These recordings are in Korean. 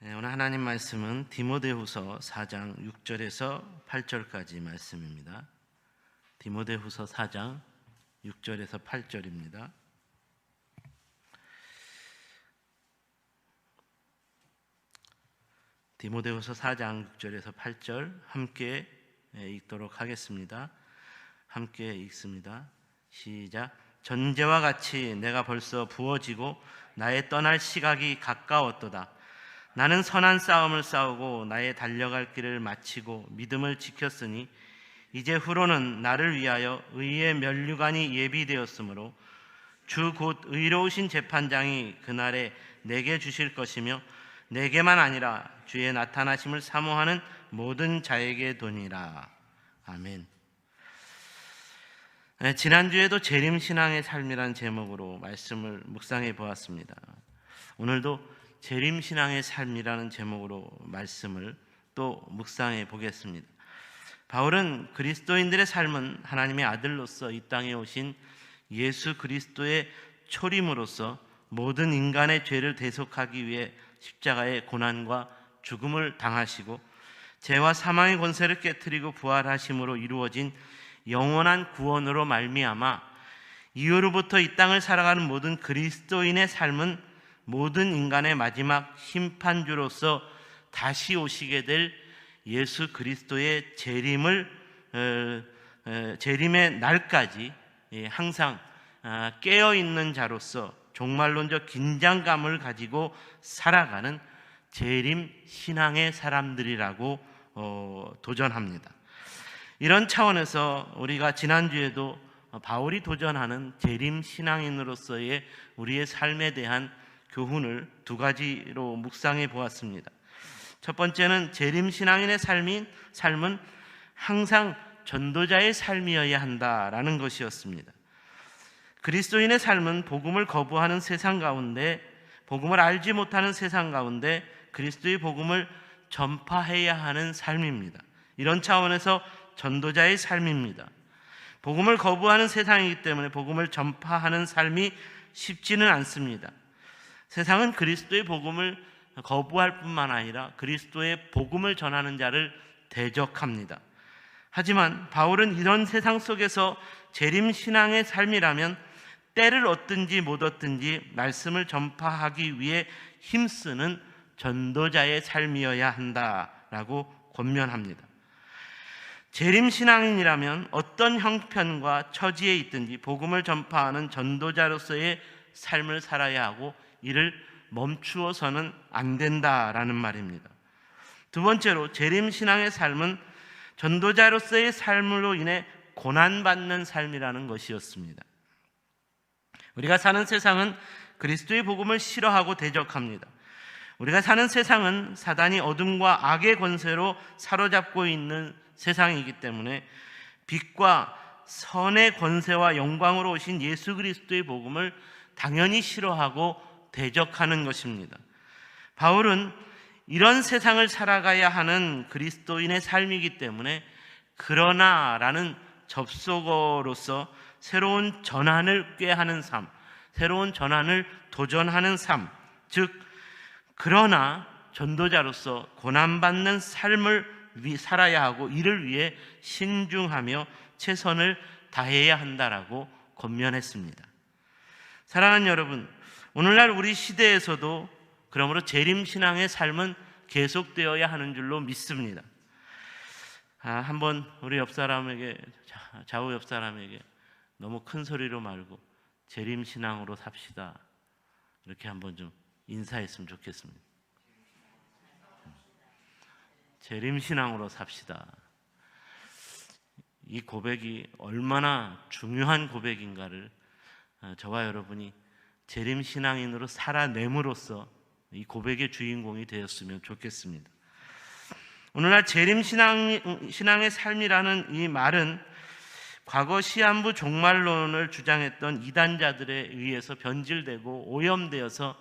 오늘 하나님 말씀은 디모데후서 4장 6절에서 8절까지 말씀입니다. 디모데후서 4장 6절에서 8절입니다. 디모데후서 4장 6절에서 8절 함께 읽도록 하겠습니다. 함께 읽습니다. 시작. 전제와 같이 내가 벌써 부어지고 나의 떠날 시각이 가까웠도다. 나는 선한 싸움을 싸우고 나의 달려갈 길을 마치고 믿음을 지켰으니 이제 후로는 나를 위하여 의의 면류관이 예비되었으므로 주 곧 의로우신 재판장이 그날에 내게 주실 것이며 내게만 아니라 주의 나타나심을 사모하는 모든 자에게 도니라. 아멘. 지난주에도 재림신앙의 삶이란 제목으로 말씀을 묵상해 보았습니다. 오늘도 재림신앙의 삶이라는 제목으로 말씀을 또 묵상해 보겠습니다. 바울은 그리스도인들의 삶은 하나님의 아들로서 이 땅에 오신 예수 그리스도의 초림으로써 모든 인간의 죄를 대속하기 위해 십자가의 고난과 죽음을 당하시고 죄와 사망의 권세를 깨뜨리고 부활하심으로 이루어진 영원한 구원으로 말미암아 이후로부터 이 땅을 살아가는 모든 그리스도인의 삶은 모든 인간의 마지막 심판주로서 다시 오시게 될 예수 그리스도의 재림의 날까지 항상 깨어있는 자로서 종말론적 긴장감을 가지고 살아가는 재림 신앙의 사람들이라고 도전합니다. 이런 차원에서 우리가 지난주에도 바울이 도전하는 재림 신앙인으로서의 우리의 삶에 대한 교훈을 두 가지로 묵상해 보았습니다. 첫 번째는 재림 신앙인의 삶은 항상 전도자의 삶이어야 한다라는 것이었습니다. 그리스도인의 삶은 복음을 거부하는 세상 가운데, 복음을 알지 못하는 세상 가운데 그리스도의 복음을 전파해야 하는 삶입니다. 이런 차원에서 전도자의 삶입니다. 복음을 거부하는 세상이기 때문에 복음을 전파하는 삶이 쉽지는 않습니다. 세상은 그리스도의 복음을 거부할 뿐만 아니라 그리스도의 복음을 전하는 자를 대적합니다. 하지만 바울은 이런 세상 속에서 재림신앙의 삶이라면 때를 얻든지 못 얻든지 말씀을 전파하기 위해 힘쓰는 전도자의 삶이어야 한다라고 권면합니다. 재림신앙인이라면 어떤 형편과 처지에 있든지 복음을 전파하는 전도자로서의 삶을 살아야 하고 이를 멈추어서는 안 된다라는 말입니다. 두 번째로 재림신앙의 삶은 전도자로서의 삶으로 인해 고난받는 삶이라는 것이었습니다. 우리가 사는 세상은 그리스도의 복음을 싫어하고 대적합니다. 우리가 사는 세상은 사단이 어둠과 악의 권세로 사로잡고 있는 세상이기 때문에 빛과 선의 권세와 영광으로 오신 예수 그리스도의 복음을 당연히 싫어하고 대적하는 것입니다. 바울은 이런 세상을 살아가야 하는 그리스도인의 삶이기 때문에 그러나라는 접속어로서 새로운 전환을 꾀하는 삶, 새로운 전환을 도전하는 삶, 즉 그러나 전도자로서 고난받는 삶을 살아야 하고 이를 위해 신중하며 최선을 다해야 한다라고 권면했습니다. 사랑하는 여러분, 오늘날 우리 시대에서도 그러므로 재림신앙의 삶은 계속되어야 하는 줄로 믿습니다. 한번 우리 좌우 옆 사람에게 너무 큰 소리로 말고 재림신앙으로 삽시다 이렇게 한번 좀 인사했으면 좋겠습니다. 재림신앙으로 삽시다. 이 고백이 얼마나 중요한 고백인가를 저와 여러분이 재림신앙인으로 살아냄으로써 이 고백의 주인공이 되었으면 좋겠습니다. 오늘날 재림신앙의 삶이라는 이 말은 과거 시한부 종말론을 주장했던 이단자들에 의해서 변질되고 오염되어서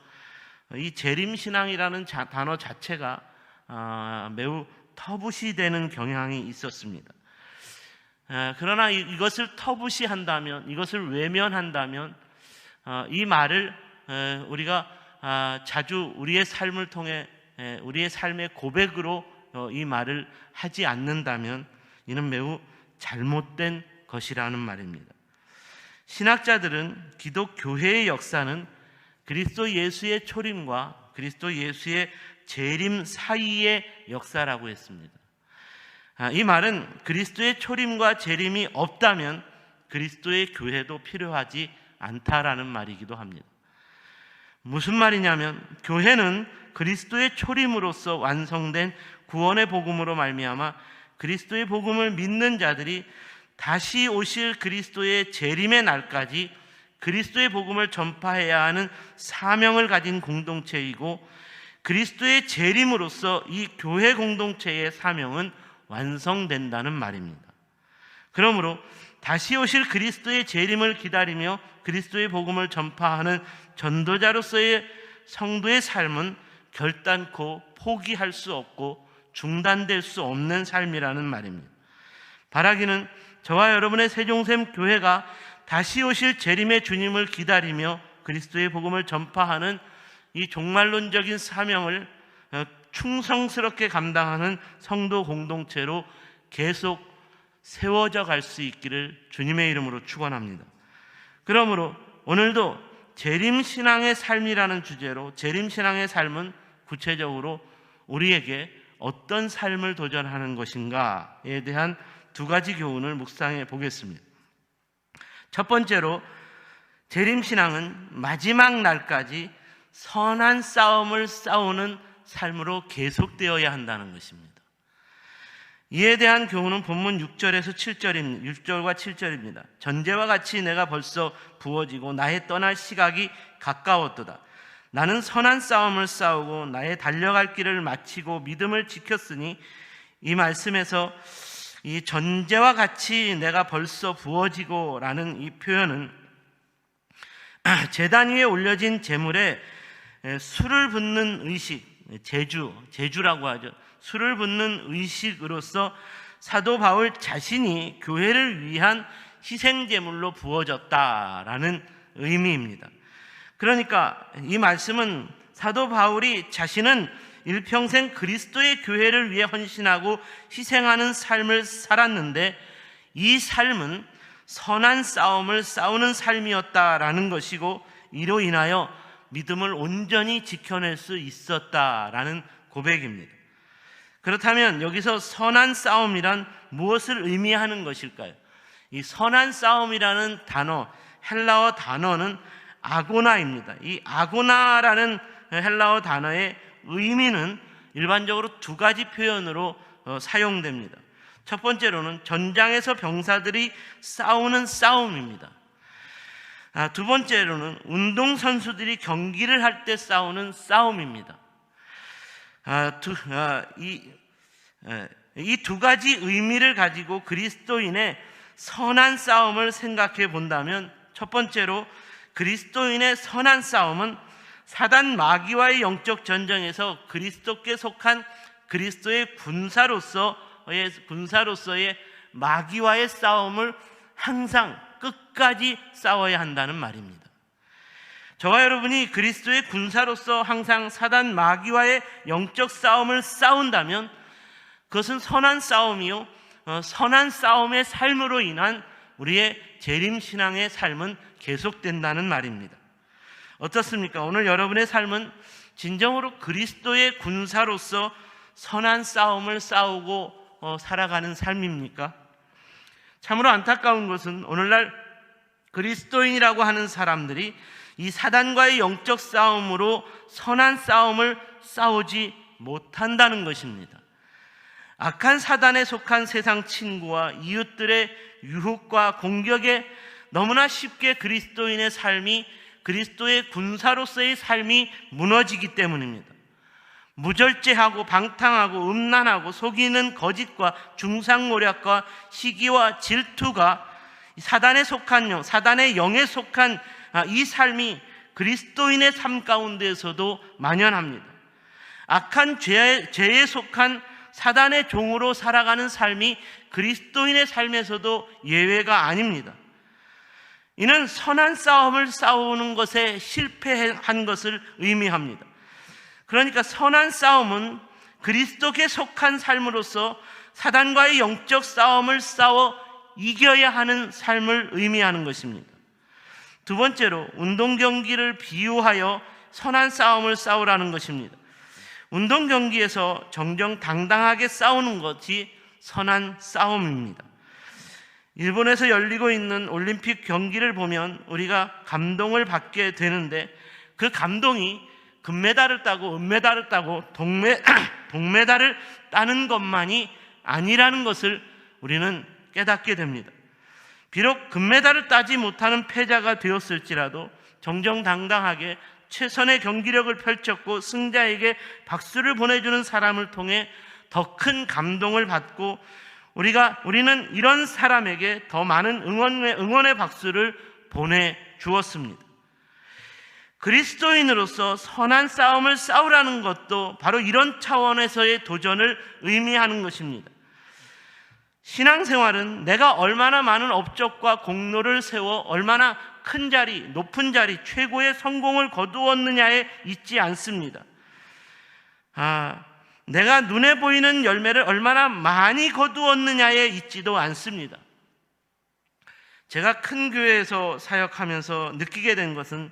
이 재림신앙이라는 단어 자체가 매우 터부시되는 경향이 있었습니다. 그러나 이것을 터부시한다면, 이것을 외면한다면 이 말을 우리가 자주 우리의 삶을 통해 우리의 삶의 고백으로 이 말을 하지 않는다면 이는 매우 잘못된 것이라는 말입니다. 신학자들은 기독교회의 역사는 그리스도 예수의 초림과 그리스도 예수의 재림 사이의 역사라고 했습니다. 이 말은 그리스도의 초림과 재림이 없다면 그리스도의 교회도 필요하지 않다라는 말이기도 합니다. 무슨 말이냐면 교회는 그리스도의 초림으로서 완성된 구원의 복음으로 말미암아 그리스도의 복음을 믿는 자들이 다시 오실 그리스도의 재림의 날까지 그리스도의 복음을 전파해야 하는 사명을 가진 공동체이고, 그리스도의 재림으로써 이 교회 공동체의 사명은 완성된다는 말입니다. 그러므로 다시 오실 그리스도의 재림을 기다리며 그리스도의 복음을 전파하는 전도자로서의 성도의 삶은 결단코 포기할 수 없고 중단될 수 없는 삶이라는 말입니다. 바라기는 저와 여러분의 세종샘 교회가 다시 오실 재림의 주님을 기다리며 그리스도의 복음을 전파하는 이 종말론적인 사명을 충성스럽게 감당하는 성도 공동체로 계속 세워져 갈 수 있기를 주님의 이름으로 축원합니다. 그러므로 오늘도 재림신앙의 삶이라는 주제로 재림신앙의 삶은 구체적으로 우리에게 어떤 삶을 도전하는 것인가에 대한 두 가지 교훈을 묵상해 보겠습니다. 첫 번째로 재림신앙은 마지막 날까지 선한 싸움을 싸우는 삶으로 계속되어야 한다는 것입니다. 이에 대한 교훈은 본문 6절에서 7절입니다. 6절과 7절입니다. 전제와 같이 내가 벌써 부어지고 나의 떠날 시각이 가까웠도다. 나는 선한 싸움을 싸우고 나의 달려갈 길을 마치고 믿음을 지켰으니, 이 말씀에서 이 전제와 같이 내가 벌써 부어지고 라는 이 표현은 제단 위에 올려진 제물에 술을 붓는 의식, 제주라고 하죠. 술을 붓는 의식으로서 사도 바울 자신이 교회를 위한 희생제물로 부어졌다라는 의미입니다. 그러니까 이 말씀은 사도 바울이 자신은 일평생 그리스도의 교회를 위해 헌신하고 희생하는 삶을 살았는데, 이 삶은 선한 싸움을 싸우는 삶이었다라는 것이고, 이로 인하여 믿음을 온전히 지켜낼 수 있었다라는 고백입니다. 그렇다면 여기서 선한 싸움이란 무엇을 의미하는 것일까요? 이 선한 싸움이라는 단어, 헬라어 단어는 아고나입니다. 이 아고나라는 헬라어 단어의 의미는 일반적으로 두 가지 표현으로 사용됩니다. 첫 번째로는 전장에서 병사들이 싸우는 싸움입니다. 두 번째로는 운동선수들이 경기를 할 때 싸우는 싸움입니다. 이 두 가지 의미를 가지고 그리스도인의 선한 싸움을 생각해 본다면, 첫 번째로 그리스도인의 선한 싸움은 사단 마귀와의 영적 전쟁에서 그리스도께 속한 그리스도의 군사로서의 마귀와의 싸움을 항상 끝까지 싸워야 한다는 말입니다. 저와 여러분이 그리스도의 군사로서 항상 사단 마귀와의 영적 싸움을 싸운다면 그것은 선한 싸움이요, 선한 싸움의 삶으로 인한 우리의 재림신앙의 삶은 계속된다는 말입니다. 어떻습니까? 오늘 여러분의 삶은 진정으로 그리스도의 군사로서 선한 싸움을 싸우고 살아가는 삶입니까? 참으로 안타까운 것은 오늘날 그리스도인이라고 하는 사람들이 이 사단과의 영적 싸움으로 선한 싸움을 싸우지 못한다는 것입니다. 악한 사단에 속한 세상 친구와 이웃들의 유혹과 공격에 너무나 쉽게 그리스도인의 삶이, 그리스도의 군사로서의 삶이 무너지기 때문입니다. 무절제하고 방탕하고 음란하고 속이는 거짓과 중상모략과 시기와 질투가 사단에 속한 사단의 영에 속한 이 삶이 그리스도인의 삶 가운데에서도 만연합니다. 악한 죄에 속한 사단의 종으로 살아가는 삶이 그리스도인의 삶에서도 예외가 아닙니다. 이는 선한 싸움을 싸우는 것에 실패한 것을 의미합니다. 그러니까 선한 싸움은 그리스도께 속한 삶으로서 사단과의 영적 싸움을 싸워 이겨야 하는 삶을 의미하는 것입니다. 두 번째로 운동 경기를 비유하여 선한 싸움을 싸우라는 것입니다. 운동 경기에서 정정당당하게 싸우는 것이 선한 싸움입니다. 일본에서 열리고 있는 올림픽 경기를 보면 우리가 감동을 받게 되는데, 그 감동이 금메달을 따고 은메달을 따고 동메달을 따는 것만이 아니라는 것을 우리는 깨닫게 됩니다. 비록 금메달을 따지 못하는 패자가 되었을지라도 정정당당하게 최선의 경기력을 펼쳤고 승자에게 박수를 보내주는 사람을 통해 더 큰 감동을 받고 우리는 이런 사람에게 더 많은 응원의 박수를 보내주었습니다. 그리스도인으로서 선한 싸움을 싸우라는 것도 바로 이런 차원에서의 도전을 의미하는 것입니다. 신앙생활은 내가 얼마나 많은 업적과 공로를 세워 얼마나 큰 자리, 높은 자리, 최고의 성공을 거두었느냐에 있지 않습니다. 내가 눈에 보이는 열매를 얼마나 많이 거두었느냐에 있지도 않습니다. 제가 큰 교회에서 사역하면서 느끼게 된 것은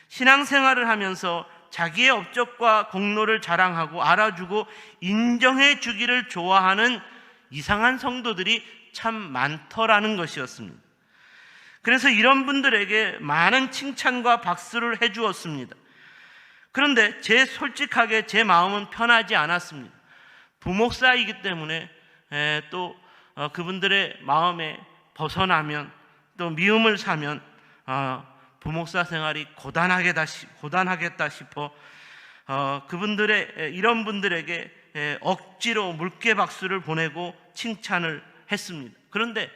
신앙생활을 하면서 자기의 업적과 공로를 자랑하고 알아주고 인정해 주기를 좋아하는 이상한 성도들이 참 많더라는 것이었습니다. 그래서 이런 분들에게 많은 칭찬과 박수를 해주었습니다. 그런데 솔직하게 제 마음은 편하지 않았습니다. 부목사이기 때문에 또 그분들의 마음에 벗어나면, 또 미움을 사면 부목사 생활이 고단하겠다 싶어 이런 분들에게 억지로 물개 박수를 보내고 칭찬을 했습니다. 그런데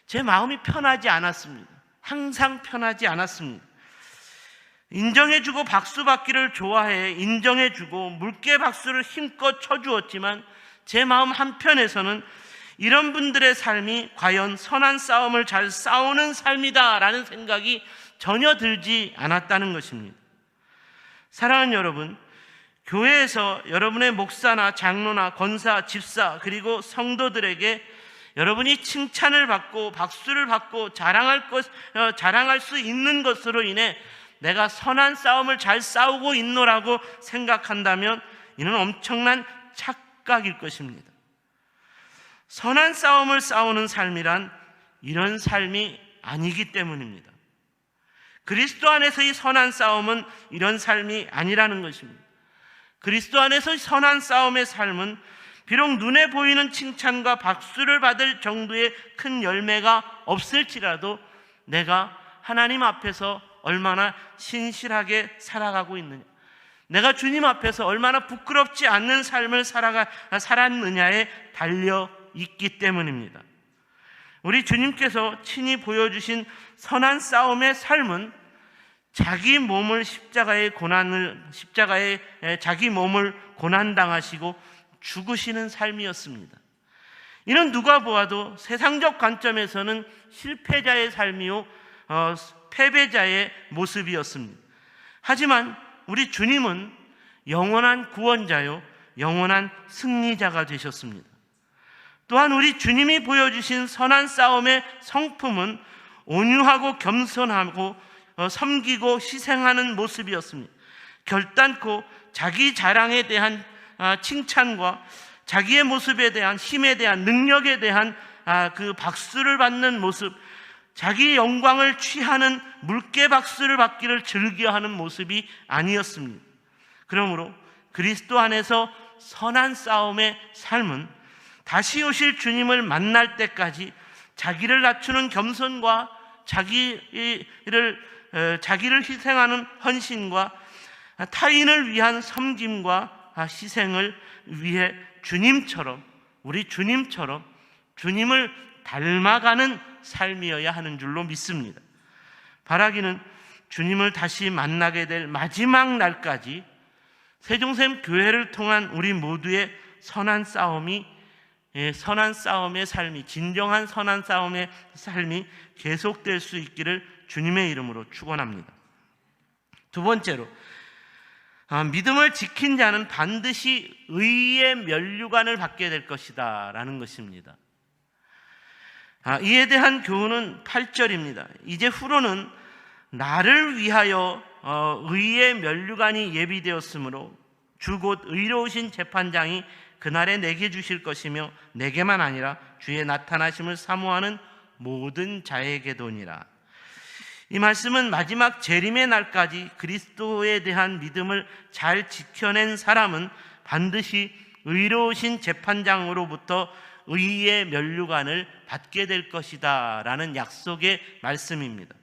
제 마음이 편하지 않았습니다. 항상 편하지 않았습니다. 인정해주고 박수 받기를 좋아해 인정해주고 물개 박수를 힘껏 쳐주었지만 제 마음 한편에서는 이런 분들의 삶이 과연 선한 싸움을 잘 싸우는 삶이다라는 생각이 전혀 들지 않았다는 것입니다. 사랑하는 여러분, 교회에서 여러분의 목사나 장로나 권사, 집사 그리고 성도들에게 여러분이 칭찬을 받고 박수를 받고 자랑할 수 있는 것으로 인해 내가 선한 싸움을 잘 싸우고 있노라고 생각한다면 이는 엄청난 착각일 것입니다. 선한 싸움을 싸우는 삶이란 이런 삶이 아니기 때문입니다. 그리스도 안에서의 선한 싸움은 이런 삶이 아니라는 것입니다. 그리스도 안에서의 선한 싸움의 삶은 비록 눈에 보이는 칭찬과 박수를 받을 정도의 큰 열매가 없을지라도 내가 하나님 앞에서 얼마나 신실하게 살아가고 있느냐, 내가 주님 앞에서 얼마나 부끄럽지 않는 삶을 살았느냐에 달려 있기 때문입니다. 우리 주님께서 친히 보여주신 선한 싸움의 삶은 자기 몸을 자기 몸을 고난당하시고 죽으시는 삶이었습니다. 이는 누가 보아도 세상적 관점에서는 실패자의 삶이요 패배자의 모습이었습니다. 하지만 우리 주님은 영원한 구원자요 영원한 승리자가 되셨습니다. 또한 우리 주님이 보여주신 선한 싸움의 성품은 온유하고 겸손하고 섬기고 희생하는 모습이었습니다. 결단코 자기 자랑에 대한 칭찬과 자기의 모습에 대한 힘에 대한 능력에 대한 그 박수를 받는 모습, 자기 영광을 취하는 물개 박수를 받기를 즐겨하는 모습이 아니었습니다. 그러므로 그리스도 안에서 선한 싸움의 삶은 다시 오실 주님을 만날 때까지 자기를 낮추는 겸손과 자기를 희생하는 헌신과 타인을 위한 섬김과 희생을 위해 우리 주님처럼 주님을 닮아가는 삶이어야 하는 줄로 믿습니다. 바라기는 주님을 다시 만나게 될 마지막 날까지 세종샘 교회를 통한 우리 모두의 선한 싸움의 삶이, 진정한 선한 싸움의 삶이 계속될 수 있기를 주님의 이름으로 축원합니다. 두 번째로, 믿음을 지킨 자는 반드시 의의 면류관을 받게 될 것이다 라는 것입니다. 이에 대한 교훈은 8절입니다. 이제 후로는 나를 위하여 의의 면류관이 예비되었으므로 주 곧 의로우신 재판장이 그날에 내게 주실 것이며 내게만 아니라 주의 나타나심을 사모하는 모든 자에게도니라. 이 말씀은 마지막 재림의 날까지 그리스도에 대한 믿음을 잘 지켜낸 사람은 반드시 의로우신 재판장으로부터 의의 면류관을 받게 될 것이다 라는 약속의 말씀입니다.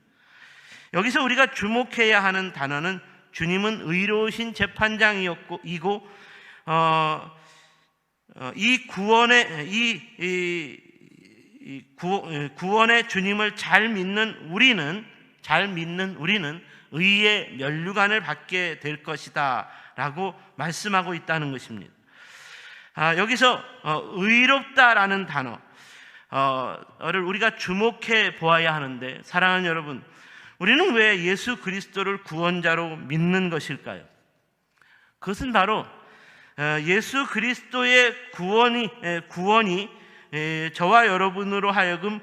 여기서 우리가 주목해야 하는 단어는 주님은 의로우신 재판장이고 이 구원의 주님을 잘 믿는 우리는 의의 면류관을 받게 될 것이다 라고 말씀하고 있다는 것입니다. 여기서 의롭다라는 단어를 우리가 주목해 보아야 하는데, 사랑하는 여러분, 우리는 왜 예수 그리스도를 구원자로 믿는 것일까요? 그것은 바로 예수 그리스도의 구원이 저와 여러분으로 하여금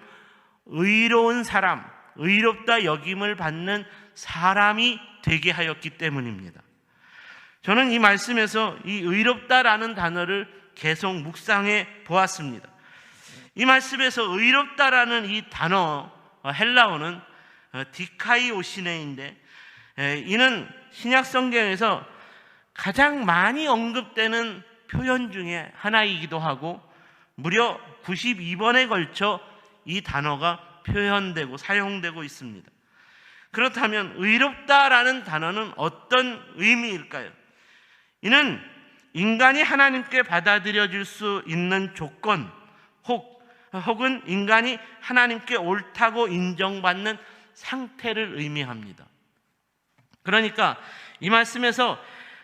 의로운 사람, 의롭다 여김을 받는 사람이 되게 하였기 때문입니다. 저는 이 말씀에서 이 의롭다라는 단어를 계속 묵상해 보았습니다. 이 말씀에서 의롭다라는 이 단어, 헬라어는 디카이오시네인데, 이는 신약 성경에서 가장 많이 언급되는 표현 중에 하나이기도 하고 무려 92번에 걸쳐 이 단어가 표현되고 사용되고 있습니다. 그렇다면 의롭다라는 단어는 어떤 의미일까요? 이는 인간이 하나님께 받아들여질 수 있는 조건 혹은 인간이 하나님께 옳다고 인정받는 상태를 의미합니다. 그러니까 이 말씀에서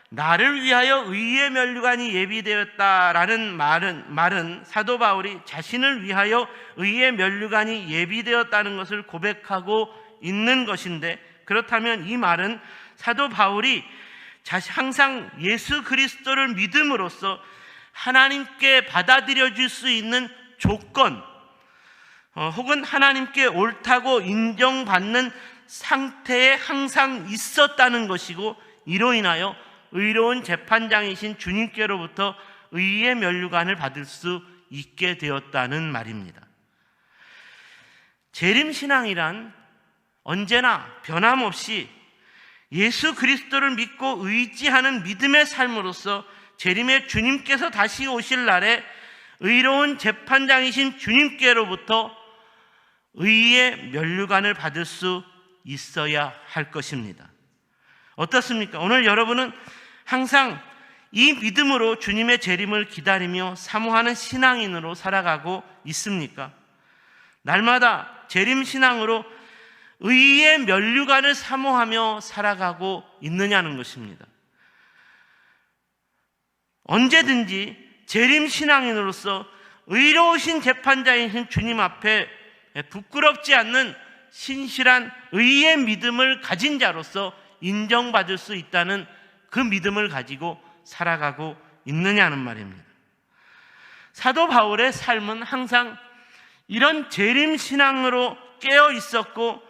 나를 위하여 의의 면류관이 예비되었다라는 말은 사도 바울이 자신을 위하여 의의 면류관이 예비되었다는 것을 고백하고 있는 것인데, 그렇다면 이 말은 사도 바울이 항상 예수 그리스도를 믿음으로써 하나님께 받아들여질 수 있는 조건 혹은 하나님께 옳다고 인정받는 상태에 항상 있었다는 것이고, 이로 인하여 의로운 재판장이신 주님께로부터 의의 면류관을 받을 수 있게 되었다는 말입니다. 재림신앙이란 언제나 변함없이 예수 그리스도를 믿고 의지하는 믿음의 삶으로서 재림의 주님께서 다시 오실 날에 의로운 재판장이신 주님께로부터 의의 면류관을 받을 수 있어야 할 것입니다. 어떻습니까? 오늘 여러분은 항상 이 믿음으로 주님의 재림을 기다리며 사모하는 신앙인으로 살아가고 있습니까? 날마다 재림신앙으로 의의 면류관을 사모하며 살아가고 있느냐는 것입니다. 언제든지 재림신앙인으로서 의로우신 재판장이신 주님 앞에 부끄럽지 않는 신실한 의의 믿음을 가진 자로서 인정받을 수 있다는 그 믿음을 가지고 살아가고 있느냐는 말입니다. 사도 바울의 삶은 항상 이런 재림신앙으로 깨어 있었고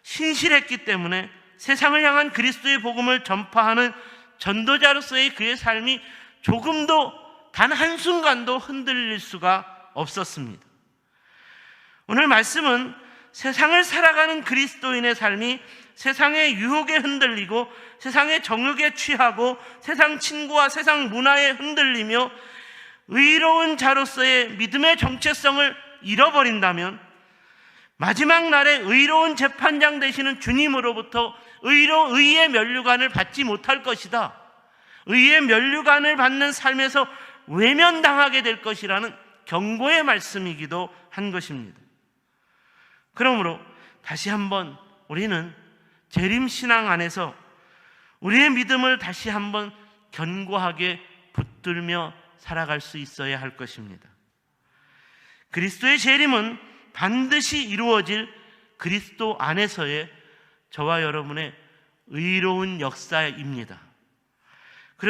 신실했기 때문에 세상을 향한 그리스도의 복음을 전파하는 전도자로서의 그의 삶이 조금도 단 한순간도 흔들릴 수가 없었습니다. 오늘 말씀은 세상을 살아가는 그리스도인의 삶이 세상의 유혹에 흔들리고 세상의 정욕에 취하고 세상 친구와 세상 문화에 흔들리며 의로운 자로서의 믿음의 정체성을 잃어버린다면 마지막 날에 의로운 재판장 되시는 주님으로부터 의의 면류관을 받지 못할 것이다. 의의 면류관을 받는 삶에서 외면당하게 될 것이라는 경고의 말씀이기도 한 것입니다. 그러므로 다시 한번 우리는 재림신앙 안에서 우리의 믿음을 다시 한번 견고하게 붙들며 살아갈 수 있어야 할 것입니다. 그리스도의 재림은 반드시 이루어질 그리스도 안에서의 저와 여러분의 의로운 역사입니다.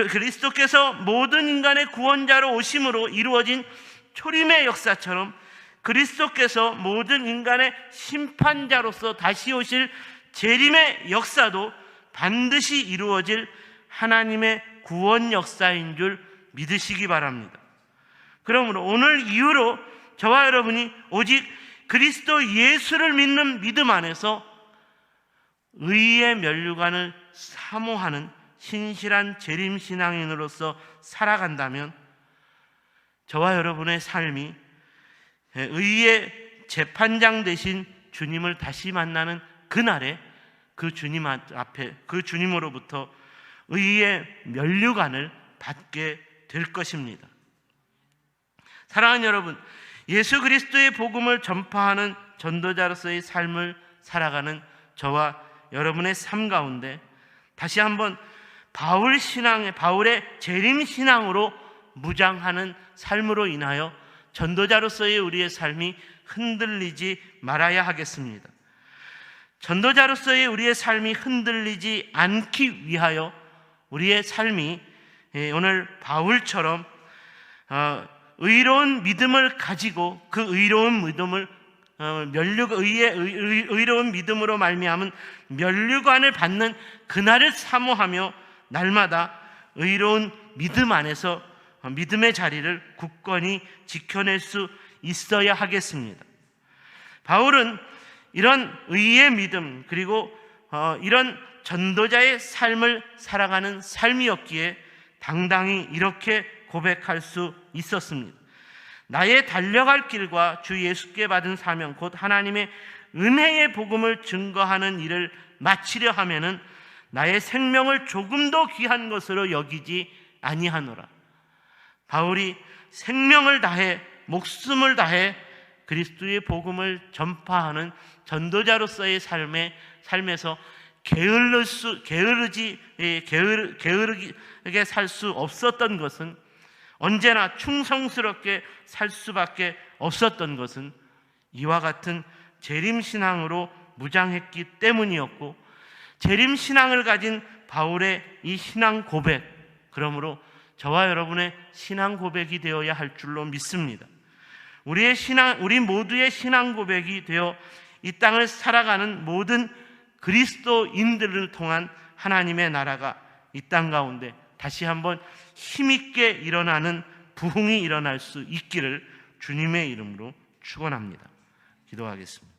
그리스도께서 모든 인간의 구원자로 오심으로 이루어진 초림의 역사처럼 그리스도께서 모든 인간의 심판자로서 다시 오실 재림의 역사도 반드시 이루어질 하나님의 구원 역사인 줄 믿으시기 바랍니다. 그러므로 오늘 이후로 저와 여러분이 오직 그리스도 예수를 믿는 믿음 안에서 의의 면류관을 사모하는 신실한 재림신앙인으로서 살아간다면 저와 여러분의 삶이 의의 재판장 되신 주님을 다시 만나는 그날에 그 주님 앞에 그 주님으로부터 의의 면류관을 받게 될 것입니다. 사랑하는 여러분, 예수 그리스도의 복음을 전파하는 전도자로서의 삶을 살아가는 저와 여러분의 삶 가운데 다시 한번 바울의 재림신앙으로 무장하는 삶으로 인하여 전도자로서의 우리의 삶이 흔들리지 말아야 하겠습니다. 전도자로서의 우리의 삶이 흔들리지 않기 위하여 우리의 삶이 오늘 바울처럼 의로운 믿음을 가지고 그 의로운 믿음을 의로운 믿음으로 말미암은 면류관을 받는 그날을 사모하며 날마다 의로운 믿음 안에서 믿음의 자리를 굳건히 지켜낼 수 있어야 하겠습니다. 바울은 이런 의의 믿음 그리고 이런 전도자의 삶을 살아가는 삶이었기에 당당히 이렇게 고백할 수 있었습니다. 나의 달려갈 길과 주 예수께 받은 사명 곧 하나님의 은혜의 복음을 증거하는 일을 마치려 하면은 나의 생명을 조금도 귀한 것으로 여기지 아니하노라. 바울이 생명을 다해 목숨을 다해 그리스도의 복음을 전파하는 전도자로서의 삶에서 게으르게 살 수 없었던 것은 언제나 충성스럽게 살 수밖에 없었던 것은 이와 같은 재림신앙으로 무장했기 때문이었고 재림신앙을 가진 바울의 이 신앙 고백, 그러므로 저와 여러분의 신앙 고백이 되어야 할 줄로 믿습니다. 우리 모두의 신앙 고백이 되어 이 땅을 살아가는 모든 그리스도인들을 통한 하나님의 나라가 이 땅 가운데 다시 한번 힘있게 일어나는 부흥이 일어날 수 있기를 주님의 이름으로 축원합니다. 기도하겠습니다.